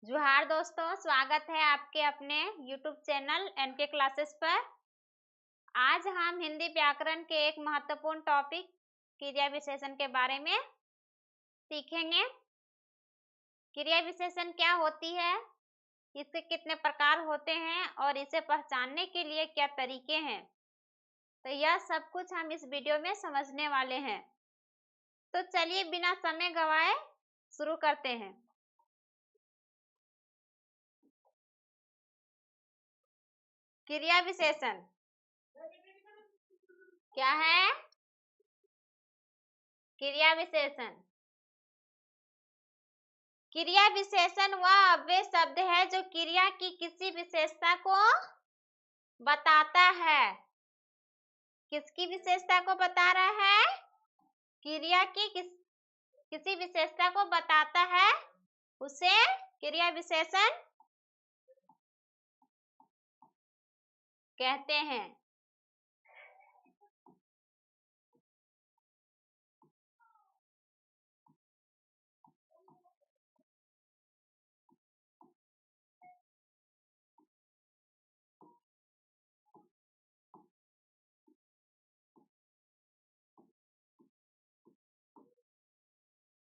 जोहार दोस्तों, स्वागत है आपके अपने YouTube चैनल एनके क्लासेस पर। आज हम हिंदी व्याकरण के एक महत्वपूर्ण टॉपिक क्रिया विशेषण के बारे में सीखेंगे। क्रिया विशेषण क्या होती है, इसके कितने प्रकार होते हैं और इसे पहचानने के लिए क्या तरीके हैं, तो यह सब कुछ हम इस वीडियो में समझने वाले हैं। तो चलिए बिना समय गवाए शुरू करते हैं। क्रिया विशेषण क्या है? क्रिया विशेषण क्रिया विशेषण वह अव्यय शब्द है जो क्रिया की किसी विशेषता को बताता है। किसकी विशेषता को बता रहा है? क्रिया की किसी विशेषता को बताता है, उसे क्रिया विशेषण कहते हैं।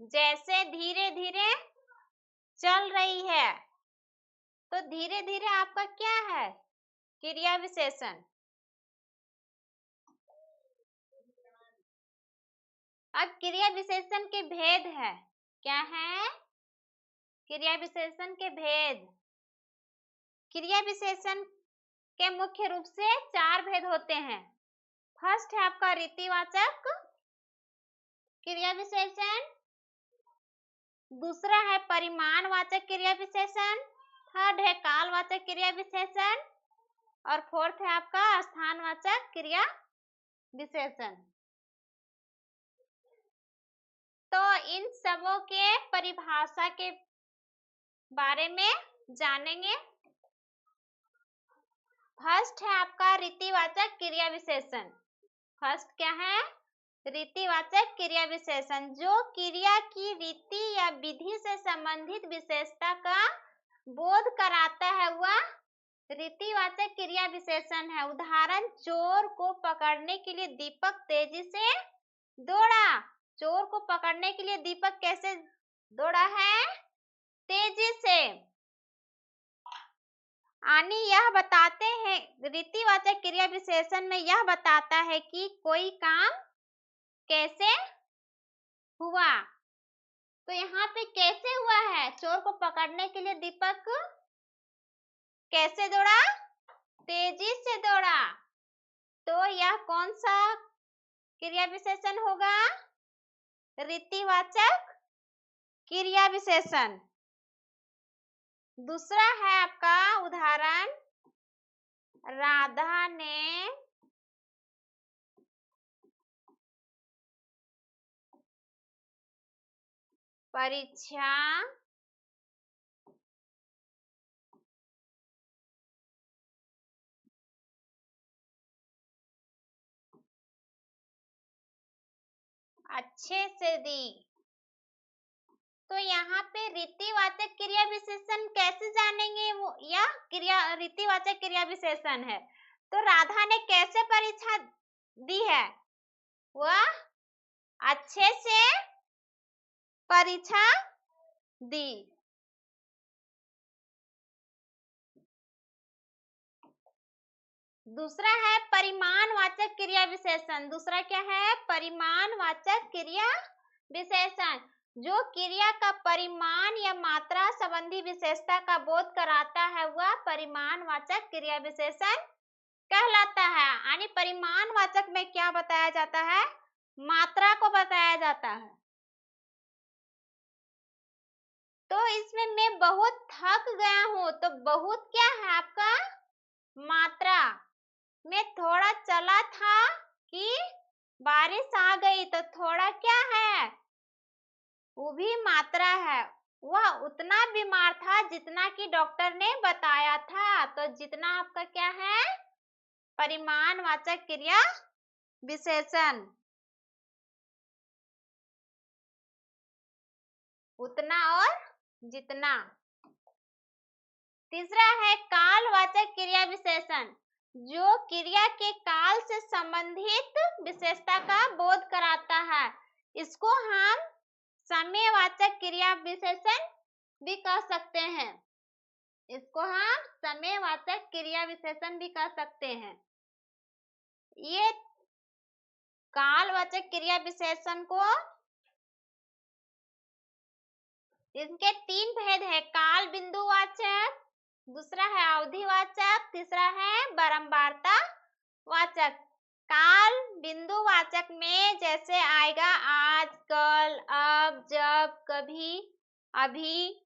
जैसे धीरे धीरे चल रही है, तो धीरे धीरे आपका क्या है? क्रिया विशेषण। अब क्रिया विशेषण के भेद है। क्या है? क्रिया विशेषण के भेद। क्रिया विशेषण के मुख्य रूप से 4 भेद होते हैं। फर्स्ट है आपका रीतिवाचक क्रिया विशेषण, दूसरा है परिमाणवाचक क्रिया विशेषण, थर्ड है कालवाचक क्रिया विशेषण और फोर्थ है आपका स्थानवाचक क्रिया विशेषण। तो इन सबों के परिभाषा के बारे में जानेंगे। फर्स्ट है आपका रीतिवाचक क्रिया विशेषण। फर्स्ट क्या है? रीतिवाचक क्रिया विशेषण, जो क्रिया की रीति या विधि से संबंधित विशेषता का बोध कराता है, वह रीतिवाचक क्रिया विशेषण है। उदाहरण, चोर को पकड़ने के लिए दीपक तेजी से दौड़ा। चोर को पकड़ने के लिए दीपक कैसे दौड़ा है? तेजी से। यानी यह बताते हैं, रीतिवाचक क्रिया विशेषण में यह बताता है कि कोई काम कैसे हुआ। तो यहाँ पे कैसे हुआ है? चोर को पकड़ने के लिए दीपक कैसे दौड़ा? तेजी से दौड़ा। तो यह कौन सा क्रिया विशेषण होगा? रीतिवाचक क्रिया विशेषण। दूसरा है आपका उदाहरण, राधा ने परीक्षा अच्छे से दी। तो यहाँ पे रीतिवाचक क्रिया विशेषण कैसे जानेंगे? वो यह क्रिया रीतिवाचक क्रिया विशेषण है। तो राधा ने कैसे परीक्षा दी है? वह अच्छे से परीक्षा दी। दूसरा है परिमाणवाचक क्रिया विशेषण। दूसरा क्या है? परिमाणवाचक क्रिया विशेषण, जो क्रिया का परिमाण या मात्रा संबंधी विशेषता का बोध कराता है, वह परिमाणवाचक क्रिया विशेषण कहलाता है। यानी परिमाणवाचक में क्या बताया जाता है? मात्रा को बताया जाता है। तो इसमें मैं बहुत थक गया हूँ, तो बहुत क्या है आपका? मात्रा। मैं थोड़ा चला था कि बारिश आ गई, तो थोड़ा क्या है? वो भी मात्रा है। वह उतना बीमार था जितना कि डॉक्टर ने बताया था। तो जितना आपका क्या है? परिमाणवाचक क्रिया विशेषण। उतना और जितना। तीसरा है कालवाचक क्रिया विशेषण, जो क्रिया के काल से संबंधित विशेषता का बोध कराता है। इसको हम समयवाचक क्रिया विशेषण भी कह सकते हैं। इसको हम समयवाचक क्रिया विशेषण भी कह सकते हैं। ये कालवाचक क्रिया विशेषण को, इनके 3 भेद है, काल बिंदुवाचक, दूसरा है अवधिवाचक, तीसरा है बारंबारता वाचक। काल बिंदुवाचक में जैसे आएगा आज, कल, अब, जब, कभी, अभी,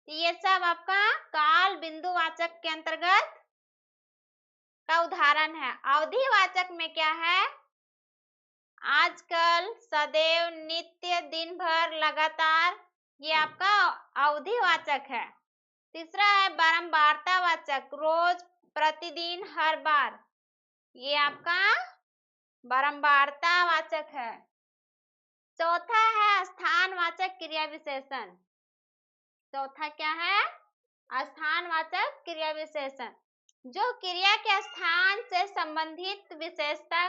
ये सब आपका काल बिंदुवाचक के अंतर्गत का उदाहरण है। अवधिवाचक में क्या है? आजकल, सदैव, नित्य, दिन भर, लगातार, ये आपका अवधिवाचक है। तीसरा है बारंबारतावाचक, रोज, प्रतिदिन, हर बार, ये आपका बारंबारतावाचक है। चौथा है स्थानवाचक क्रिया विशेषण। चौथा क्या है? स्थानवाचक क्रिया विशेषण, जो क्रिया के स्थान से संबंधित विशेषता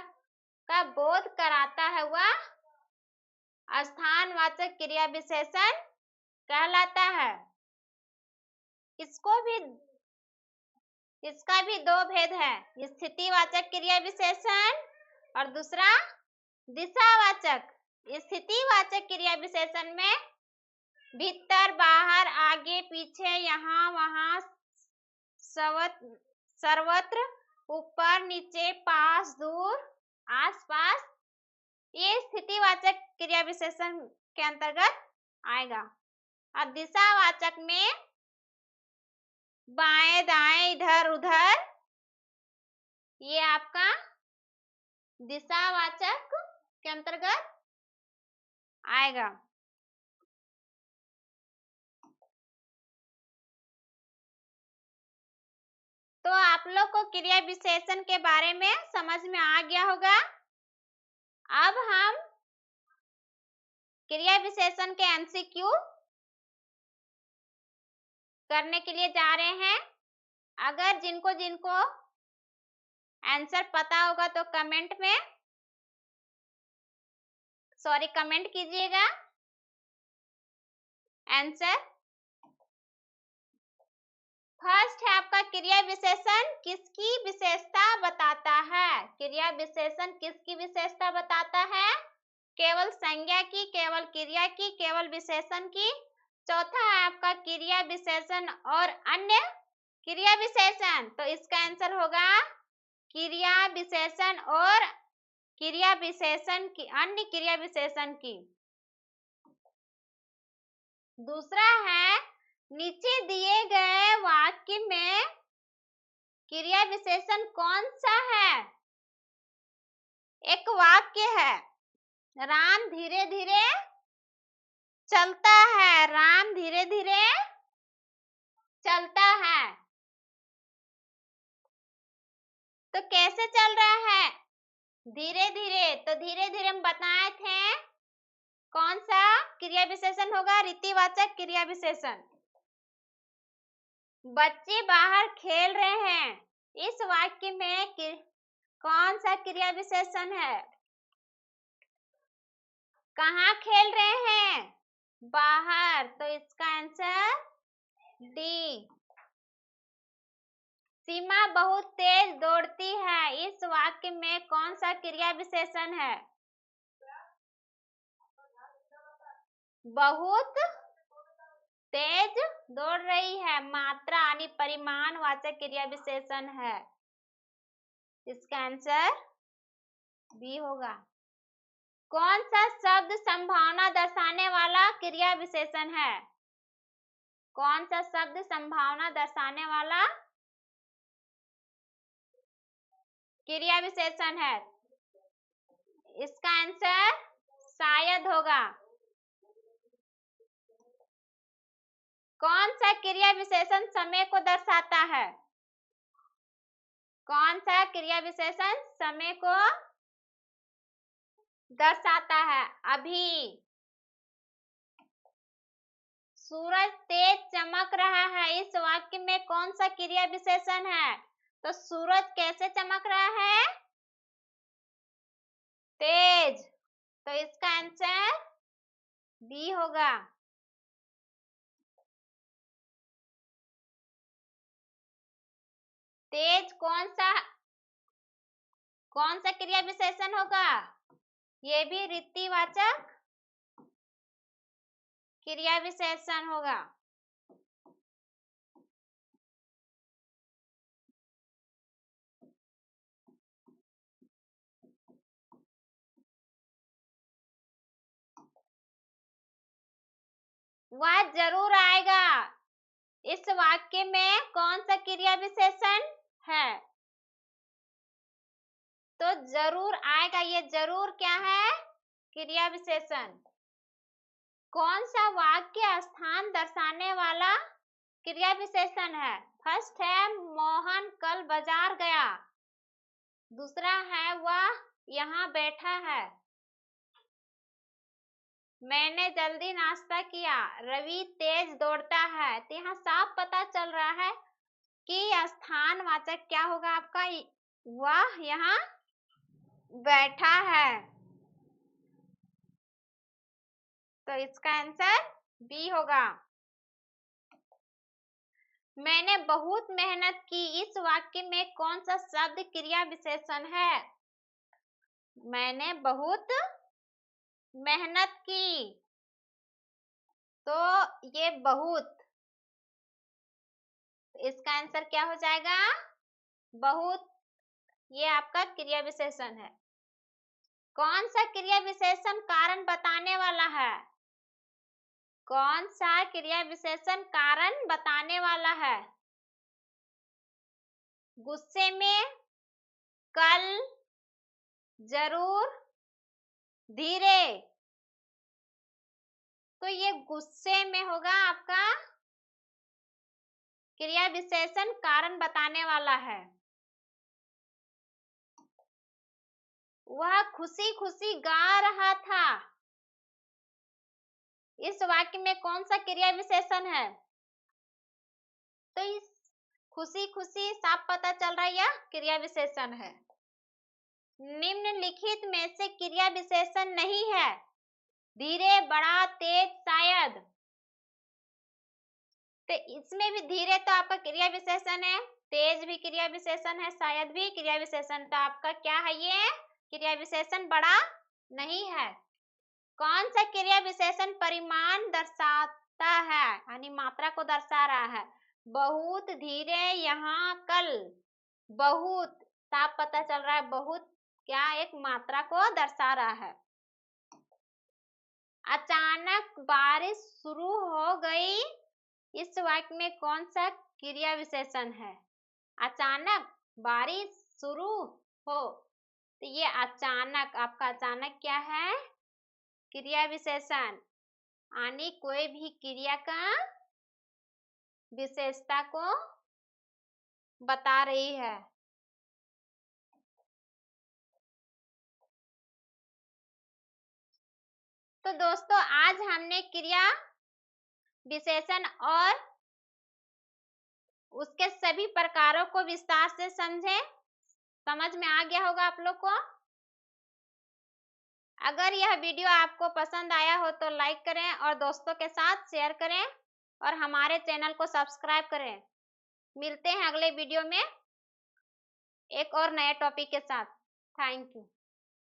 का बोध कराता है वह स्थानवाचक क्रिया विशेषण कहलाता है। इसका भी 2 भेद है, स्थितिवाचक क्रिया विशेषण और दूसरा दिशावाचक। स्थितिवाचक क्रिया विशेषण में भीतर, बाहर, आगे, पीछे, यहाँ, वहाँ, सर्वत्र, ऊपर, नीचे, पास, दूर, आसपास, ये स्थितिवाचक क्रिया विशेषण के अंतर्गत आएगा। अब दिशावाचक में बाएं, दाएं, इधर, उधर, ये आपका दिशावाचक के अंतर्गत आएगा। तो आप लोग को क्रिया विशेषण के बारे में समझ में आ गया होगा। अब हम क्रिया विशेषण के एमसीक्यू करने के लिए जा रहे हैं। अगर जिनको जिनको आंसर पता होगा तो कमेंट कीजिएगा आंसर। फर्स्ट है आपका क्रिया विशेषण किसकी विशेषता बताता है? क्रिया विशेषण किसकी विशेषता बताता है? केवल संज्ञा की, केवल क्रिया की, केवल विशेषण की। चौथा है आपका क्रिया विशेषण और अन्य क्रिया विशेषण, तो इसका आंसर होगा क्रिया विशेषण और क्रिया विशेषण की अन्य क्रिया विशेषण की। दूसरा है नीचे दिए गए वाक्य में क्रिया विशेषण कौन सा है? एक वाक्य है, राम धीरे धीरे चलता है, राम धीरे धीरे चलता है। तो कैसे चल रहा है? धीरे धीरे। तो धीरे धीरे हम बताए थे कौन सा क्रिया विशेषण होगा? रीतिवाचक क्रिया विशेषण। बच्चे बाहर खेल रहे हैं, इस वाक्य में कौन सा क्रिया विशेषण है? कहाँ खेल रहे हैं? बाहर, तो इसका आंसर डी। सीमा बहुत तेज दौड़ती है, इस वाक्य में कौन सा क्रिया विशेषण है? बहुत तेज दौड़ रही है, मात्रा यानी परिमाण वाचक क्रिया विशेषण है। इसका आंसर बी होगा। कौन सा शब्द संभावना दर्शाने वाला क्रिया विशेषण है? कौन सा शब्द संभावना दर्शाने वाला क्रिया विशेषण है? इसका आंसर शायद होगा। कौन सा क्रिया विशेषण समय को दर्शाता है? कौन सा क्रिया विशेषण समय को दर्शाता है? अभी, सूरज तेज चमक रहा है, इस वाक्य में कौन सा क्रिया विशेषण है? तो सूरज कैसे चमक रहा है? तेज। तो इसका आंसर बी होगा। तेज कौन सा क्रिया विशेषण होगा? ये भी रीतिवाचक क्रिया विशेषण होगा। वह जरूर आएगा, इस वाक्य में कौन सा क्रिया विशेषण है? तो जरूर आएगा। ये जरूर क्या है? क्रिया विशेषण। कौन सा वाक्य स्थान दर्शाने वाला क्रिया विशेषण है? फर्स्ट है मोहन कल बाजार गया, दूसरा है वह यहाँ बैठा है, मैंने जल्दी नाश्ता किया, रवि तेज दौड़ता है। तो यहाँ साफ पता चल रहा है कि स्थानवाचक क्या होगा आपका? वह यहाँ बैठा है। तो इसका आंसर बी होगा। मैंने बहुत मेहनत की, इस वाक्य में कौन सा शब्द क्रिया विशेषण है? मैंने बहुत मेहनत की, तो ये बहुत, इसका आंसर क्या हो जाएगा? बहुत। ये आपका क्रिया विशेषण है। कौन सा क्रिया विशेषण कारण बताने वाला है? कौन सा क्रिया विशेषण कारण बताने वाला है? गुस्से में, कल, जरूर, धीरे। तो ये गुस्से में होगा आपका क्रिया विशेषण कारण बताने वाला है। वह खुशी खुशी गा रहा था, इस वाक्य में कौन सा क्रिया विशेषण है? तो इस खुशी खुशी साफ पता चल रहा है यह क्रिया विशेषण है। निम्नलिखित में से क्रिया विशेषण नहीं है? धीरे, बड़ा, तेज, शायद। तो इसमें भी धीरे तो आपका क्रिया विशेषण है, तेज भी क्रिया विशेषण है, शायद भी क्रिया विशेषण। तो आपका क्या है? ये क्रिया विशेषण बड़ा नहीं है। कौन सा क्रिया विशेषण परिमाण दर्शाता है, यानी मात्रा को दर्शा रहा है? बहुत, धीरे, यहाँ, कल। बहुत साफ पता चल रहा है, बहुत क्या एक मात्रा को दर्शा रहा है। अचानक बारिश शुरू हो गई, इस वाक्य में कौन सा क्रिया विशेषण है? अचानक बारिश शुरू हो, तो ये अचानक, आपका अचानक क्या है? क्रिया विशेषण, यानी कोई भी क्रिया का विशेषता को बता रही है। तो दोस्तों आज हमने क्रिया विशेषण और उसके सभी प्रकारों को विस्तार से समझे। समझ में आ गया होगा आप लोग को। अगर यह वीडियो आपको पसंद आया हो तो लाइक करें और दोस्तों के साथ शेयर करें और हमारे चैनल को सब्सक्राइब करें। मिलते हैं अगले वीडियो में एक और नए टॉपिक के साथ। Thank you.